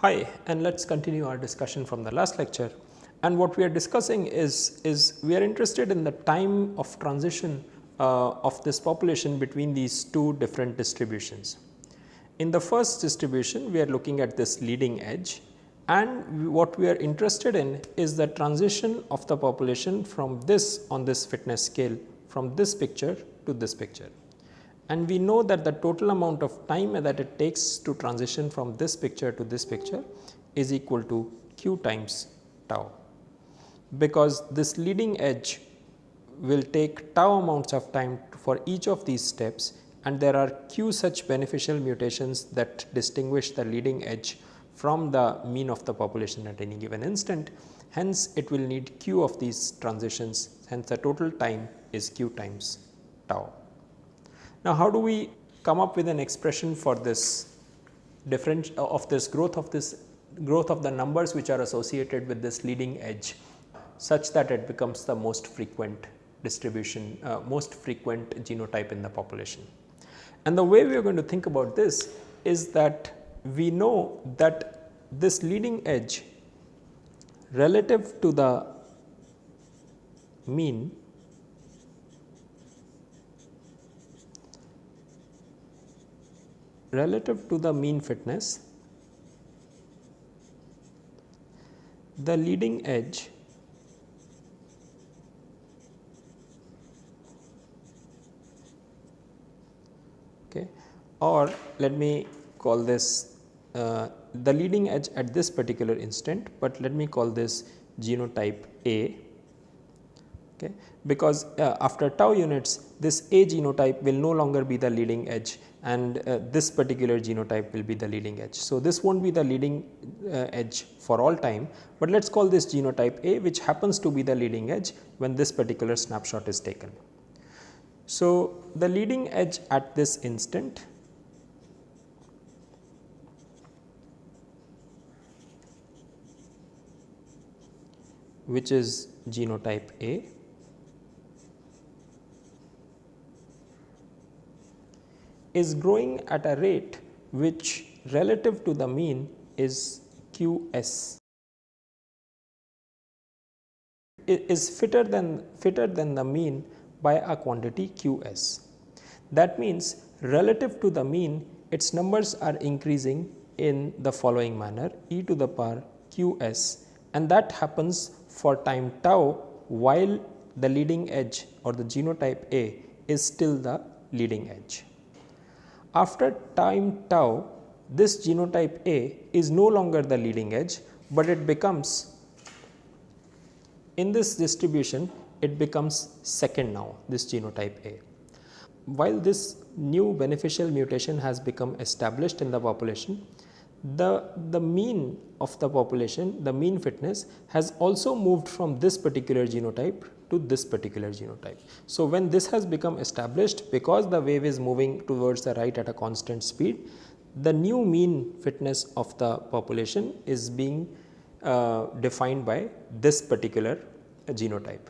Hi, and let's continue our discussion from the last lecture. And what we are discussing is we are interested in the time of transition of this population between these two different distributions. In the first distribution, we are looking at this leading edge, and what we are interested in is the transition of the population from this on this fitness scale from this picture to this picture. And we know that the total amount of time that it takes to transition from this picture to this picture is equal to q times tau, because this leading edge will take tau amounts of time for each of these steps, and there are q such beneficial mutations that distinguish the leading edge from the mean of the population at any given instant. Hence, it will need q of these transitions, hence the total time is q times tau. Now, how do we come up with an expression for this growth of the numbers which are associated with this leading edge, such that it becomes the most frequent distribution, most frequent genotype in the population? And the way we are going to think about this is that we know that this leading edge relative to the mean fitness, the leading edge or let me call this the leading edge at this particular instant, but let me call this genotype A. Because after tau units, this A genotype will no longer be the leading edge, and this particular genotype will be the leading edge. So, this will not be the leading edge for all time, but let us call this genotype A, which happens to be the leading edge when this particular snapshot is taken. So, the leading edge at this instant which is genotype A is growing at a rate which relative to the mean is Qs, it is fitter than the mean by a quantity Qs. That means relative to the mean, its numbers are increasing in the following manner: e to the power Qs, and that happens for time tau while the leading edge or the genotype A is still the leading edge. After time tau, this genotype A is no longer the leading edge, but it becomes, in this distribution, it becomes second now, this genotype A. While this new beneficial mutation has become established in the population, the mean of the population, the mean fitness, has also moved from this particular genotype to this particular genotype. So, when this has become established, because the wave is moving towards the right at a constant speed, the new mean fitness of the population is being defined by this particular genotype.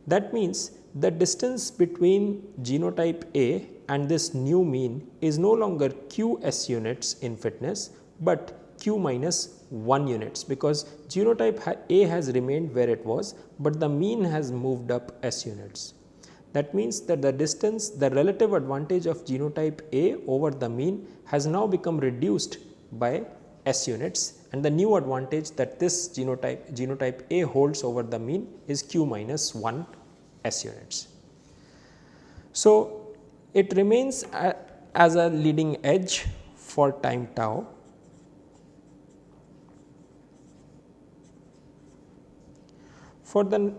That means the distance between genotype A and this new mean is no longer Qs units in fitness, but Q minus 1 units, because genotype A has remained where it was, but the mean has moved up S units. That means that the distance, the relative advantage of genotype A over the mean has now become reduced by S units, and the new advantage that this genotype A holds over the mean is Q minus 1 S units. So, it remains as a leading edge for time tau.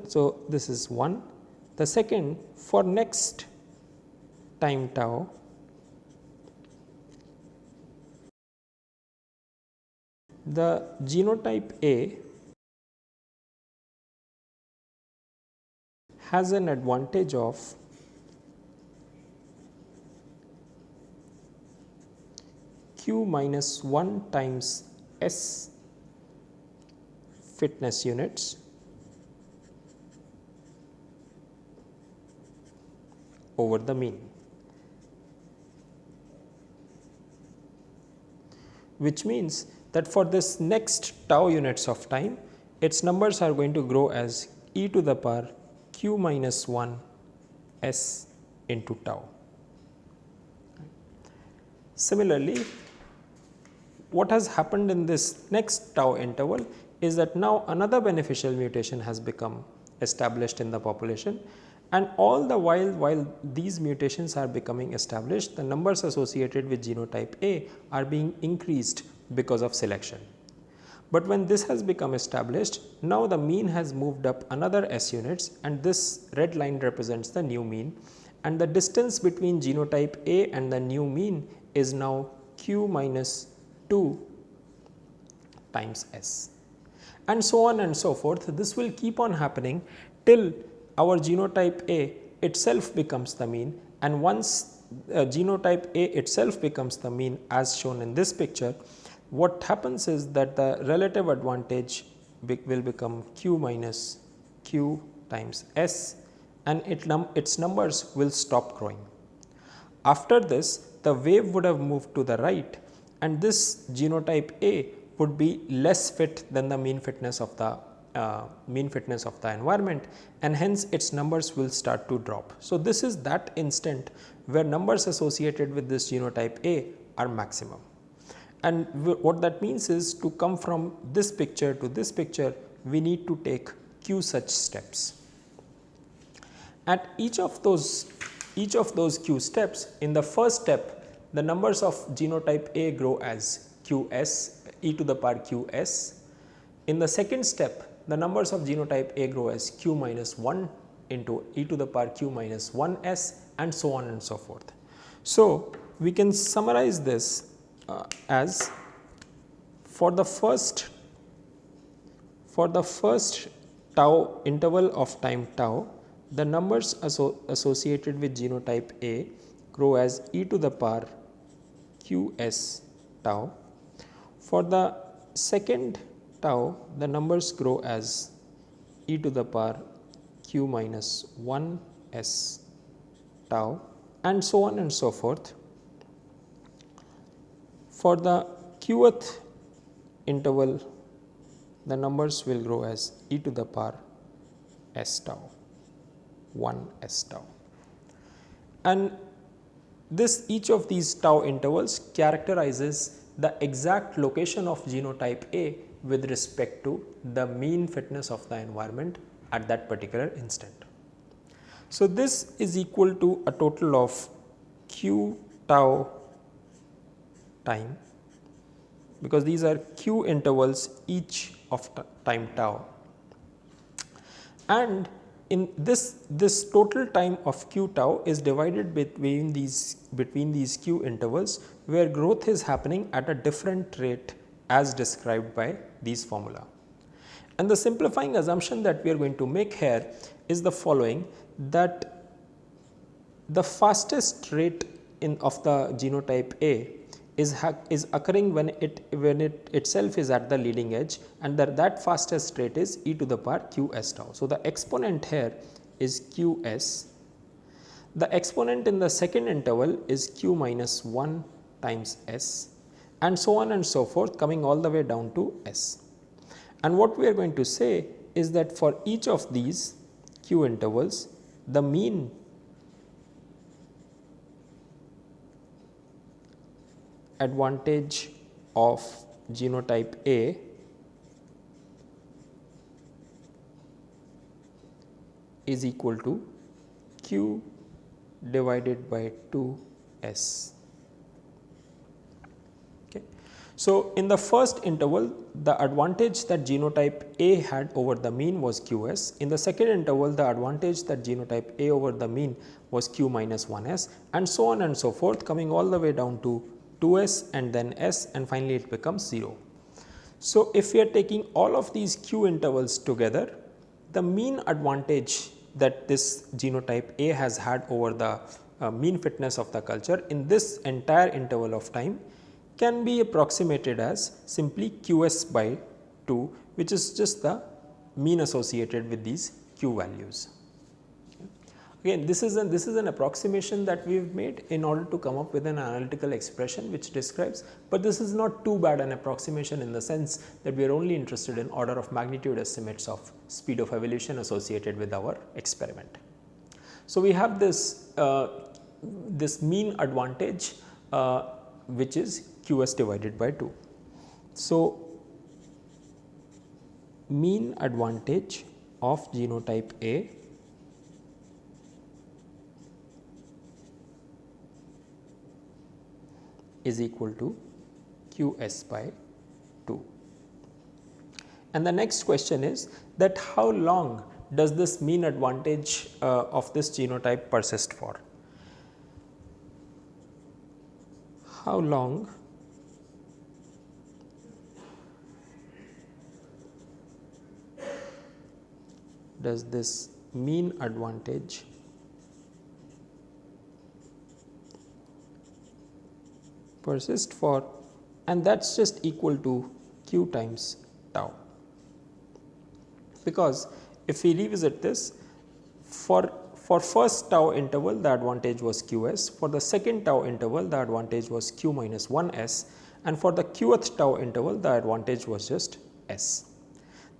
So, this is one. The second, for next time tau, the genotype A has an advantage of Q minus 1 times S fitness units over the mean, which means that for this next tau units of time, its numbers are going to grow as e to the power q minus 1 s into tau. Similarly, what has happened in this next tau interval is that now another beneficial mutation has become established in the population, and all the while these mutations are becoming established, the numbers associated with genotype A are being increased because of selection. But when this has become established, now the mean has moved up another s units, and this red line represents the new mean, and the distance between genotype A and the new mean is now q minus 2 times s, and so on and so forth. This will keep on happening till our genotype A itself becomes the mean, and once genotype A itself becomes the mean as shown in this picture, what happens is that the relative advantage will become q minus q times s, and its numbers will stop growing. After this, the wave would have moved to the right, and this genotype A would be less fit than the mean fitness of the environment, and hence its numbers will start to drop. So, this is that instant where numbers associated with this genotype A are maximum. And what that means is, to come from this picture to this picture, we need to take q such steps. At each of those q steps, in the first step, the numbers of genotype A grow as qs, e to the power qs. In the second step, the numbers of genotype A grow as q minus 1 into e to the power q minus 1 s, and so on and so forth. So, we can summarize this as for the first tau interval of time tau, the numbers associated with genotype A grow as e to the power qs tau. For the second tau, the numbers grow as e to the power q minus 1 s tau, and so on and so forth. For the qth interval, the numbers will grow as e to the power s tau, 1 s tau. And each of these tau intervals characterizes the exact location of genotype A with respect to the mean fitness of the environment at that particular instant. So, this is equal to a total of q tau time, because these are q intervals each of time tau, and in this total time of q tau is divided between these q intervals, where growth is happening at a different rate as described by these formula. And the simplifying assumption that we are going to make here is the following, that the fastest rate of the genotype A is occurring when it itself is at the leading edge, and that fastest rate is e to the power qs tau. So, the exponent here is qs. The exponent in the second interval is q minus 1 times s, and so on and so forth, coming all the way down to s. And what we are going to say is that for each of these q intervals, the mean advantage of genotype A is equal to q divided by 2s. Okay. So, in the first interval, the advantage that genotype A had over the mean was qs. In the second interval, the advantage that genotype A over the mean was q minus 1s, and so on and so forth, coming all the way down to 2s and then s, and finally it becomes 0. So, if we are taking all of these q intervals together, the mean advantage that this genotype A has had over the mean fitness of the culture in this entire interval of time can be approximated as simply qs by 2, which is just the mean associated with these q values. Again, this is an approximation that we have made in order to come up with an analytical expression which describes, but this is not too bad an approximation in the sense that we are only interested in order of magnitude estimates of speed of evolution associated with our experiment. So, we have this mean advantage which is QS divided by 2. So, mean advantage of genotype A is equal to QS by 2. And the next question is that how long does this mean advantage of this genotype persist for? How long does this mean advantage persist for, and that is just equal to q times tau. Because if we revisit this, for first tau interval the advantage was Qs, for the second tau interval the advantage was Q minus 1s, and for the qth tau interval the advantage was just s.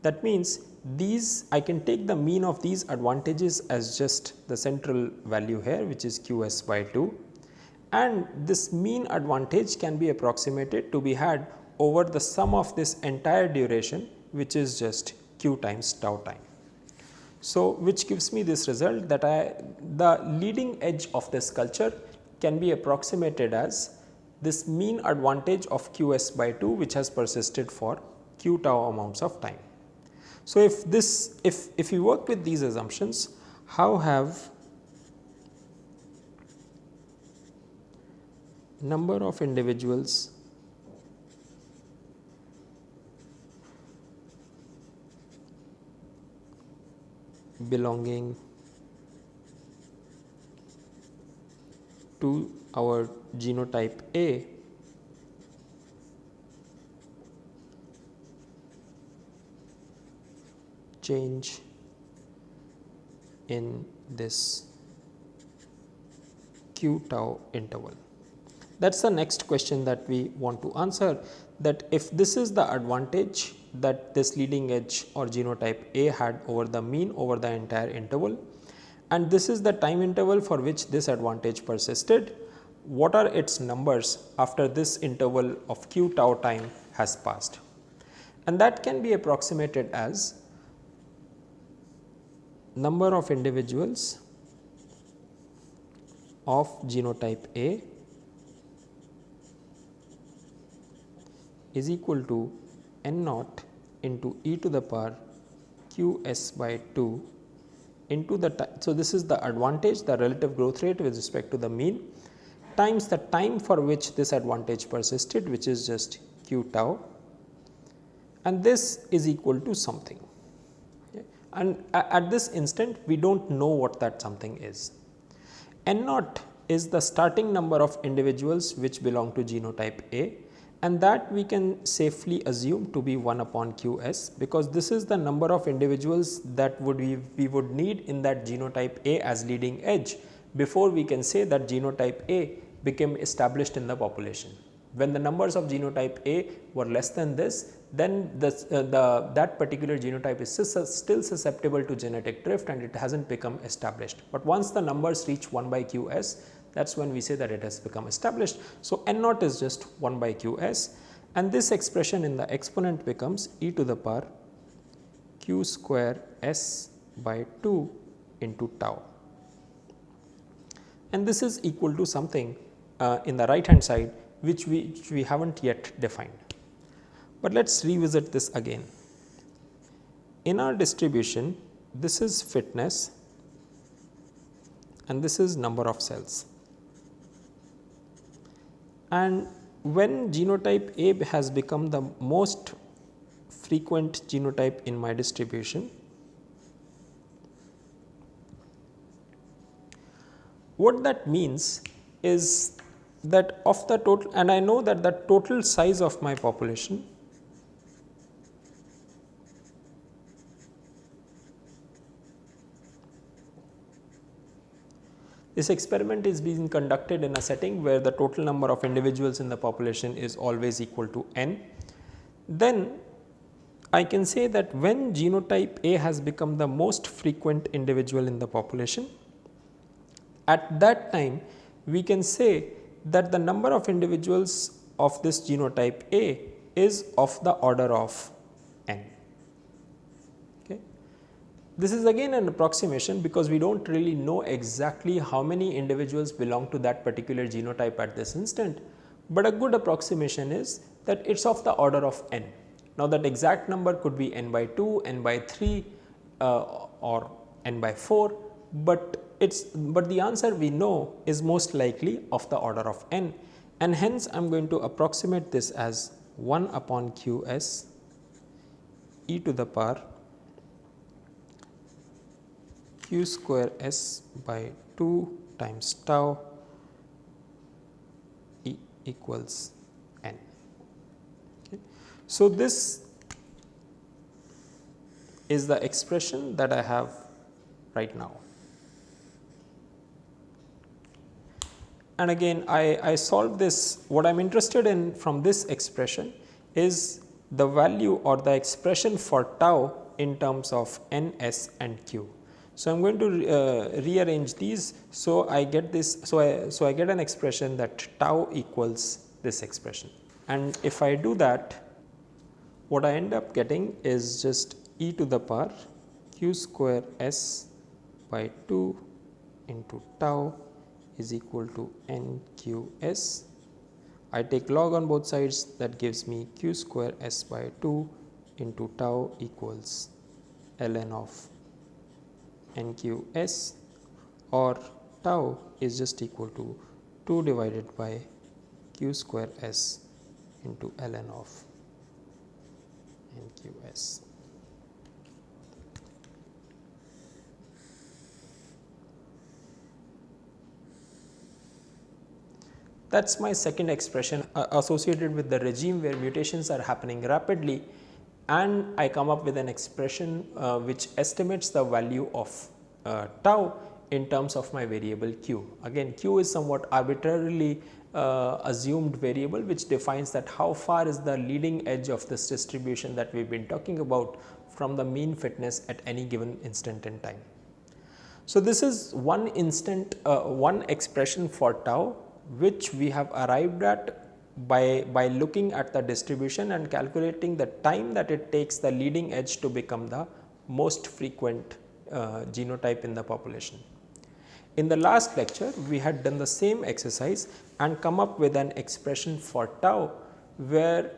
That means these, I can take the mean of these advantages as just the central value here, which is Qs by 2, and this mean advantage can be approximated to be had over the sum of this entire duration, which is just q times tau time. So, which gives me this result that the leading edge of this culture can be approximated as this mean advantage of Qs by 2, which has persisted for q tau amounts of time. So, if we work with these assumptions, how have number of individuals belonging to our genotype A change in this q tau interval? That is the next question that we want to answer, that if this is the advantage that this leading edge or genotype A had over the mean over the entire interval, and this is the time interval for which this advantage persisted, what are its numbers after this interval of q tau time has passed? And that can be approximated as number of individuals of genotype A is equal to n naught into e to the power q s by 2 into the time. So, this is the advantage, the relative growth rate with respect to the mean, times the time for which this advantage persisted, which is just q tau, and this is equal to something. Okay. And at this instant we do not know what that something is. N naught is the starting number of individuals which belong to genotype A, and that we can safely assume to be 1 upon Qs, because this is the number of individuals that we would need in that genotype A as leading edge before we can say that genotype A became established in the population. When the numbers of genotype A were less than this, then that particular genotype is still susceptible to genetic drift and it has not become established. But once the numbers reach 1 by Qs, that is when we say that it has become established. So, n naught is just 1 by Qs, and this expression in the exponent becomes e to the power q square s by 2 into tau, and this is equal to something in the right hand side which we have not yet defined. But let us revisit this again. In our distribution, this is fitness and this is number of cells. And when genotype A has become the most frequent genotype in my distribution, what that means is that of the total, and I know that the total size of my population This experiment is being conducted in a setting where the total number of individuals in the population is always equal to n. Then I can say that when genotype A has become the most frequent individual in the population, at that time we can say that the number of individuals of this genotype A is of the order of n. Okay. This is again an approximation because we do not really know exactly how many individuals belong to that particular genotype at this instant, but a good approximation is that it is of the order of n. Now, that exact number could be n by 2, n by 3 or n by 4, but the answer we know is most likely of the order of n, and hence I am going to approximate this as 1 upon q s e to the power q square s by 2 times tau e equals n. Okay. So, this is the expression that I have right now. And again I solve this. What I am interested in from this expression is the value or the expression for tau in terms of n, s and q. So, I am going to rearrange these. So, I get this. So, I get an expression that tau equals this expression, and if I do that, what I end up getting is just e to the power q square s by 2 into tau is equal to n q s. I take log on both sides, that gives me q square s by 2 into tau equals ln of n q s, or tau is just equal to 2 divided by q square s into ln of n q s. That is my second expression associated with the regime where mutations are happening rapidly, and I come up with an expression which estimates the value of tau in terms of my variable q. Again, q is somewhat arbitrarily assumed variable which defines that how far is the leading edge of this distribution that we have been talking about from the mean fitness at any given instant in time. So, this is one expression for tau which we have arrived at by looking at the distribution and calculating the time that it takes the leading edge to become the most frequent genotype in the population. In the last lecture, we had done the same exercise and come up with an expression for tau, where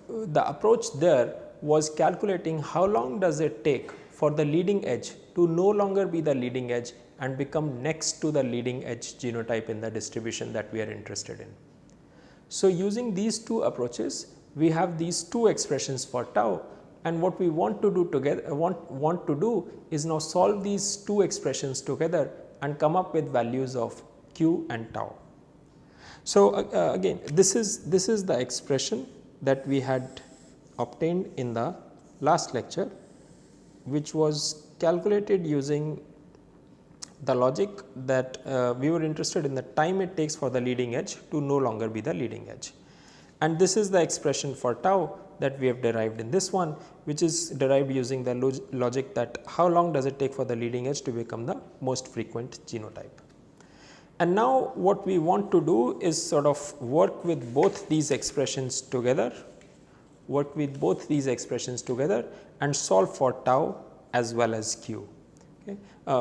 the approach there was calculating how long does it take for the leading edge to no longer be the leading edge and become next to the leading edge genotype in the distribution that we are interested in. So, using these two approaches, we have these two expressions for tau, and what we want to do together want to do is now solve these two expressions together and come up with values of q and tau. So, again this is the expression that we had obtained in the last lecture, which was calculated using the logic that we were interested in the time it takes for the leading edge to no longer be the leading edge. And this is the expression for tau that we have derived in this one, which is derived using the logic that how long does it take for the leading edge to become the most frequent genotype. And now what we want to do is sort of work with both these expressions together, and solve for tau as well as q. Okay.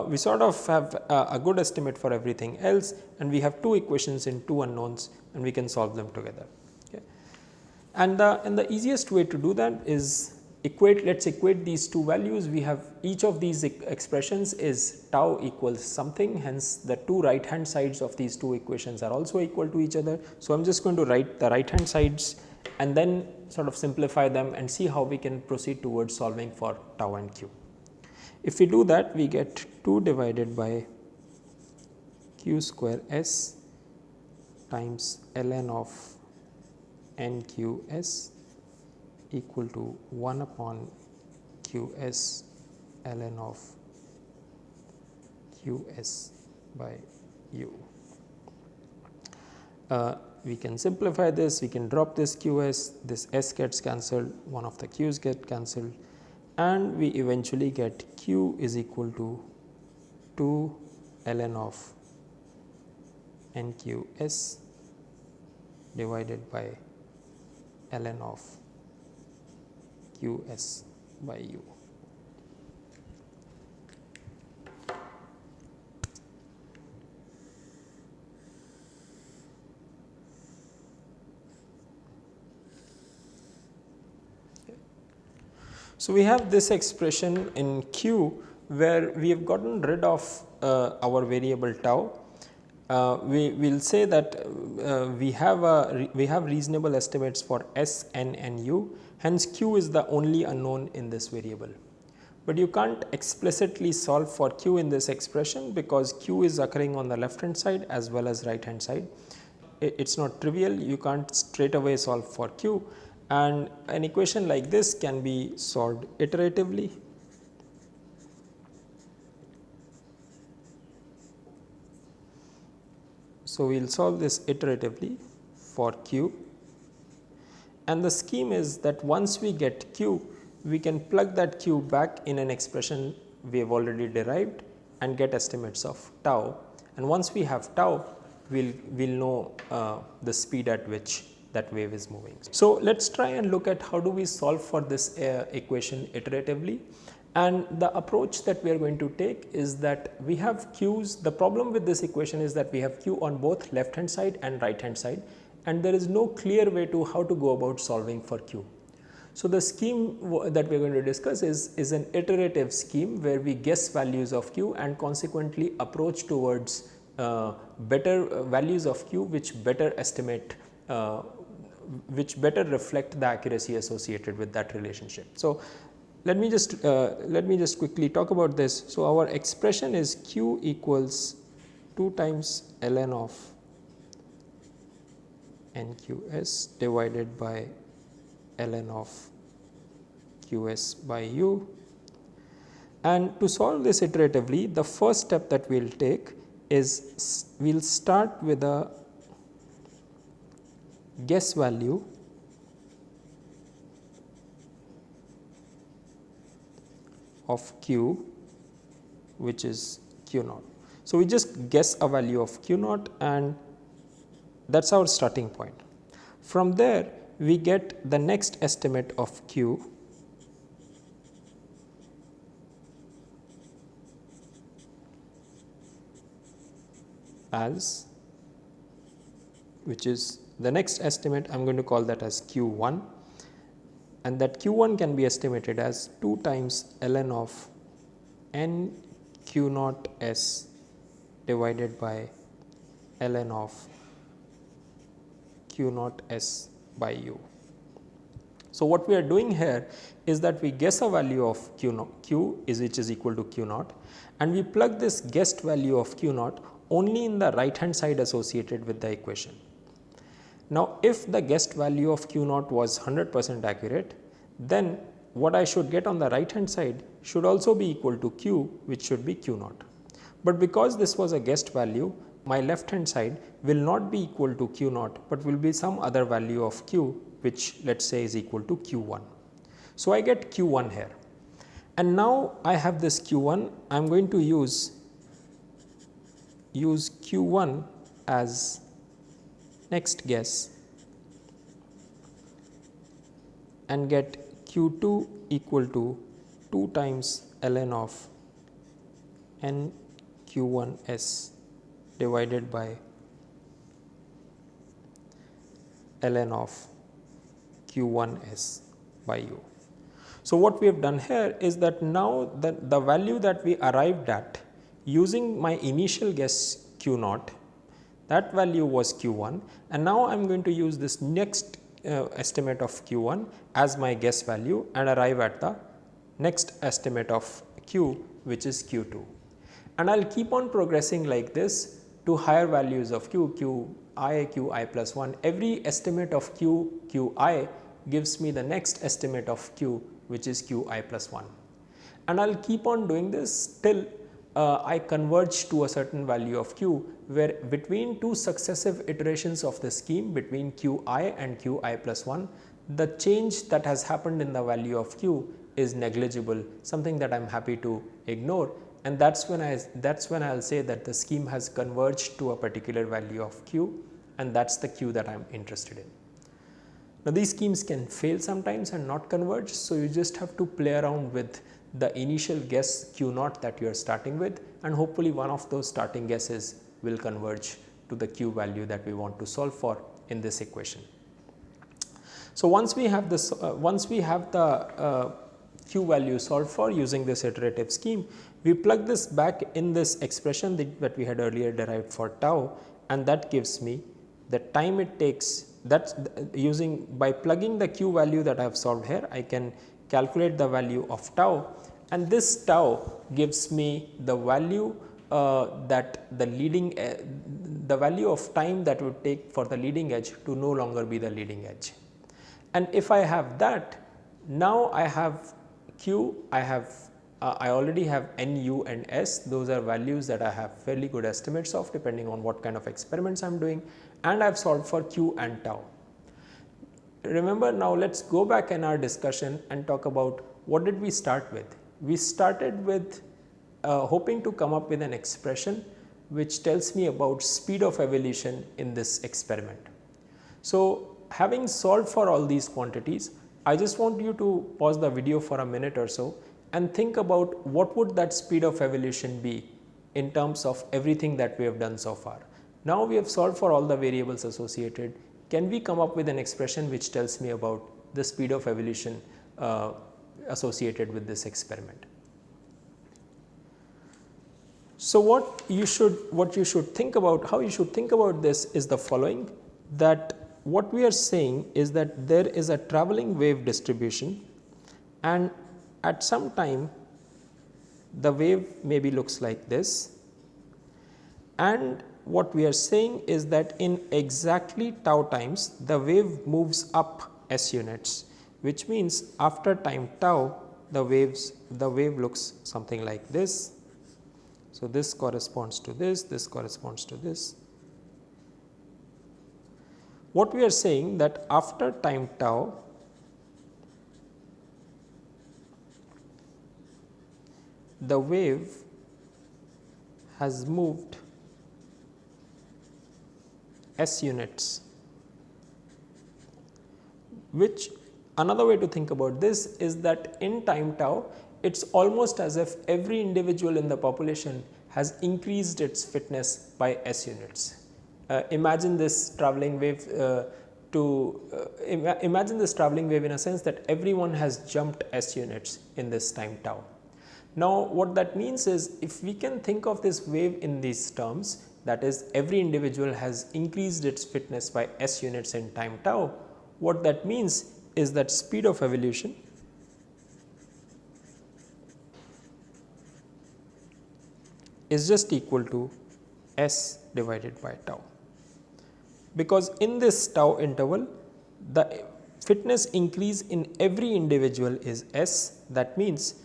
We sort of have a good estimate for everything else, and we have two equations in two unknowns, and we can solve them together. Okay. And the easiest way to do that is let us equate these two values. We have each of these expressions is tau equals something, hence the two right hand sides of these two equations are also equal to each other. So, I am just going to write the right hand sides and then sort of simplify them and see how we can proceed towards solving for tau and q. If we do that, we get 2 divided by q square s times ln of n q s equal to 1 upon q s ln of q s by u. We can simplify this, we can drop this qs, this s gets cancelled, one of the q's get cancelled, and we eventually get q is equal to 2 ln of nqs divided by ln of qs by u. So, we have this expression in q where we have gotten rid of our variable tau. We will say that we have reasonable estimates for s, n and u, hence q is the only unknown in this variable. But you can't explicitly solve for q in this expression because q is occurring on the left hand side as well as right hand side. It is not trivial, you can't straight away solve for q, and an equation like this can be solved iteratively. So, we will solve this iteratively for q, and the scheme is that once we get q, we can plug that q back in an expression we have already derived and get estimates of tau, and once we have tau, we will know the speed at which that wave is moving. So, let us try and look at how do we solve for this equation iteratively, and the approach that we are going to take is that we have q's. The problem with this equation is that we have q on both left hand side and right hand side, and there is no clear way to how to go about solving for q. So, the scheme that we are going to discuss is an iterative scheme where we guess values of q and consequently approach towards better values of q which better estimate which better reflect the accuracy associated with that relationship. So, let me just quickly talk about this. So, our expression is q equals 2 times ln of nqs divided by ln of qs by u, and to solve this iteratively, the first step that we will take is we will start with a guess value of q which is q naught. So, we just guess a value of q naught and that is our starting point. From there we get the next estimate of q as, which is the next estimate, I am going to call that as q1, and that q1 can be estimated as 2 times ln of n q naught s divided by ln of q naught s by u. So, what we are doing here is that we guess a value of q naught, q is which is equal to q naught, and we plug this guessed value of q naught only in the right hand side associated with the equation. Now, if the guessed value of q naught was 100% accurate, then what I should get on the right hand side should also be equal to q, which should be q naught. But because this was a guessed value, my left hand side will not be equal to q naught, but will be some other value of q, which let us say is equal to q1. So, I get q1 here, and now I have this q1. I am going to use q1 as next guess and get q2 equal to 2 times ln of n q1 s divided by ln of q1 s by u. So, what we have done here is that now the value that we arrived at using my initial guess q naught, that value was q1, and now I am going to use this next estimate of q1 as my guess value and arrive at the next estimate of q, which is q2, and I will keep on progressing like this to higher values of q, qi plus 1. Every estimate of qi gives me the next estimate of q, which is qi plus 1, and I will keep on doing this till I converge to a certain value of q, where between two successive iterations of the scheme between qi and qi plus 1, the change that has happened in the value of q is negligible, something that I am happy to ignore, and that is when I will say that the scheme has converged to a particular value of q, and that is the q that I am interested in. Now, these schemes can fail sometimes and not converge, so you just have to play around with the initial guess q naught that you are starting with, and hopefully one of those starting guesses will converge to the q value that we want to solve for in this equation. So, once we have this, the q value solved for using this iterative scheme, we plug this back in this expression that we had earlier derived for tau, and that gives me the time it takes. That's using, by plugging the q value that I have solved here, I can calculate the value of tau, and this tau gives me the value that the leading the value of time that would take for the leading edge to no longer be the leading edge. And if I have that, now I have q, I already have n, u and s, those are values that I have fairly good estimates of depending on what kind of experiments I am doing, and I have solved for q and tau. Remember, now let us go back in our discussion and talk about what did we start with. We started with hoping to come up with an expression which tells me about speed of evolution in this experiment. So, having solved for all these quantities, I just want you to pause the video for a minute or so and think about what would that speed of evolution be in terms of everything that we have done so far. Now, we have solved for all the variables associated. Can we come up with an expression which tells me about the speed of evolution associated with this experiment? So, what you should think about, how you should think about this is the following, that what we are saying is that there is a travelling wave distribution, and at some time the wave maybe looks like this, and what we are saying is that in exactly tau times the wave moves up s units, which means after time tau the wave looks something like this. So, this corresponds to this corresponds to this. What we are saying that after time tau the wave has moved s units, which another way to think about this is that in time tau it is almost as if every individual in the population has increased its fitness by s units. Imagine this travelling wave imagine this travelling wave in a sense that everyone has jumped s units in this time tau. Now, what that means is, if we can think of this wave in these terms, that is every individual has increased its fitness by s units in time tau, what that means is that speed of evolution is just equal to s divided by tau, because in this tau interval the fitness increase in every individual is s. That means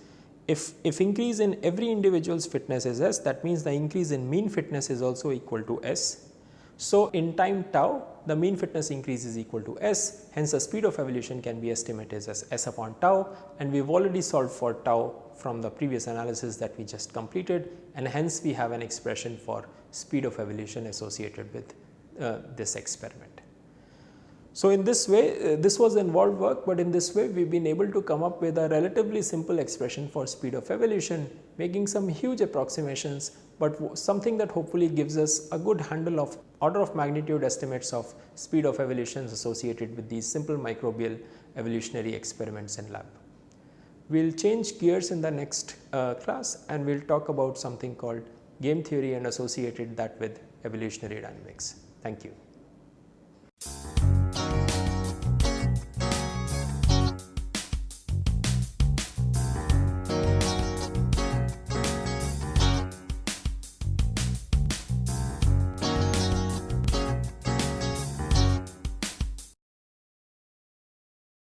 if increase in every individual's fitness is s, that means the increase in mean fitness is also equal to s. So, in time tau the mean fitness increase is equal to s, hence the speed of evolution can be estimated as s upon tau, and we have already solved for tau from the previous analysis that we just completed, and hence we have an expression for speed of evolution associated with this experiment. So, in this way this was involved work, but in this way we have been able to come up with a relatively simple expression for speed of evolution, making some huge approximations, but something that hopefully gives us a good handle of order of magnitude estimates of speed of evolutions associated with these simple microbial evolutionary experiments in lab. We will change gears in the next class, and we will talk about something called game theory and associated that with evolutionary dynamics. Thank you.